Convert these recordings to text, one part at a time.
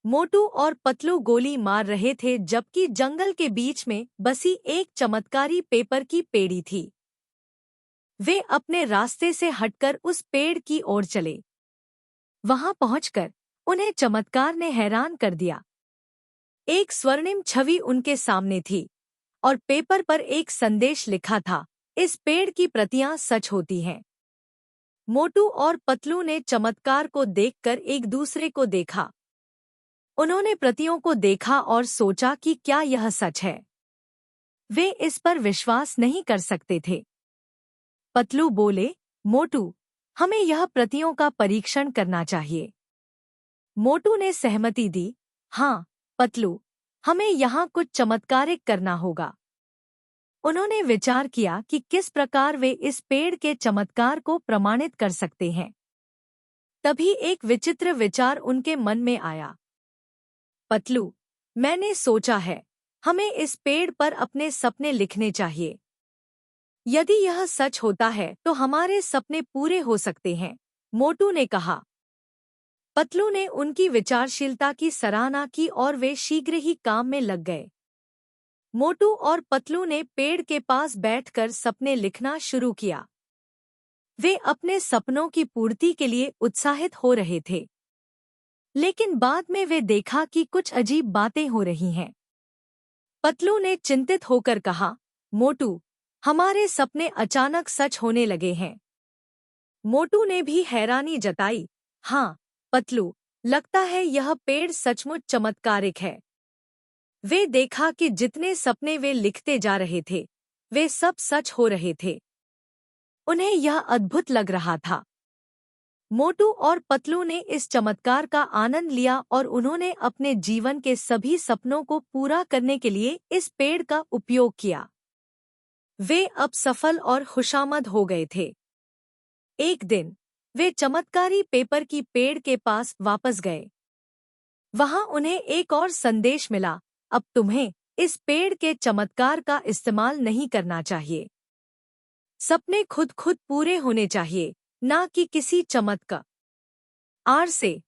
मोटू और पतलू गोली मार रहे थे जबकि जंगल के बीच में बसी एक चमत्कारी पेपर की पेड़ी थी। वे अपने रास्ते से हटकर उस पेड़ की ओर चले। वहां पहुंचकर उन्हें चमत्कार ने हैरान कर दिया। एक स्वर्णिम छवि उनके सामने थी और पेपर पर एक संदेश लिखा था, इस पेड़ की प्रतियां सच होती हैं। मोटू और पतलू ने चमत्कार को देखकर एक दूसरे को देखा। उन्होंने प्रतियों को देखा और सोचा कि क्या यह सच है। वे इस पर विश्वास नहीं कर सकते थे। पतलू बोले, मोटू, हमें यह प्रतियों का परीक्षण करना चाहिए। मोटू ने सहमति दी, हाँ पतलू, हमें यहाँ कुछ चमत्कारिक करना होगा। उन्होंने विचार किया कि किस प्रकार वे इस पेड़ के चमत्कार को प्रमाणित कर सकते हैं। तभी एक विचित्र विचार उनके मन में आया। पतलू, मैंने सोचा है, हमें इस पेड़ पर अपने सपने लिखने चाहिए। यदि यह सच होता है तो हमारे सपने पूरे हो सकते हैं, मोटू ने कहा। पतलू ने उनकी विचारशीलता की सराहना की और वे शीघ्र ही काम में लग गए। मोटू और पतलू ने पेड़ के पास बैठकर सपने लिखना शुरू किया। वे अपने सपनों की पूर्ति के लिए उत्साहित हो रहे थे। लेकिन बाद में वे देखा कि कुछ अजीब बातें हो रही हैं। पतलू ने चिंतित होकर कहा, मोटू, हमारे सपने अचानक सच होने लगे हैं। मोटू ने भी हैरानी जताई, हाँ पतलू, लगता है यह पेड़ सचमुच चमत्कारिक है। वे देखा कि जितने सपने वे लिखते जा रहे थे, वे सब सच हो रहे थे। उन्हें यह अद्भुत लग रहा था। मोटू और पतलू ने इस चमत्कार का आनंद लिया और उन्होंने अपने जीवन के सभी सपनों को पूरा करने के लिए इस पेड़ का उपयोग किया। वे अब सफल और खुशामद हो गए थे। एक दिन वे चमत्कारी पेपर की पेड़ के पास वापस गए। वहां उन्हें एक और संदेश मिला, अब तुम्हें इस पेड़ के चमत्कार का इस्तेमाल नहीं करना चाहिए। सपने खुद खुद पूरे होने चाहिए, ना कि किसी चमत्कार से।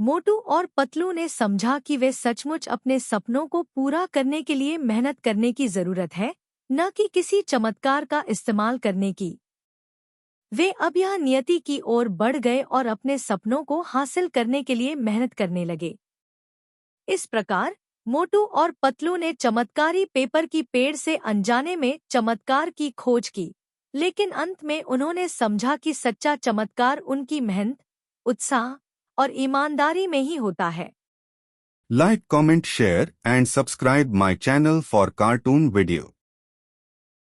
मोटू और पतलू ने समझा कि वे सचमुच अपने सपनों को पूरा करने के लिए मेहनत करने की जरूरत है, न कि किसी चमत्कार का इस्तेमाल करने की। वे अब यह नियति की ओर बढ़ गए और अपने सपनों को हासिल करने के लिए मेहनत करने लगे। इस प्रकार मोटू और पतलू ने चमत्कारी पेपर की पेड़ से अनजाने में चमत्कार की खोज की, लेकिन अंत में उन्होंने समझा कि सच्चा चमत्कार उनकी मेहनत, उत्साह और ईमानदारी में ही होता है। Like, comment, share and subscribe my channel for cartoon video.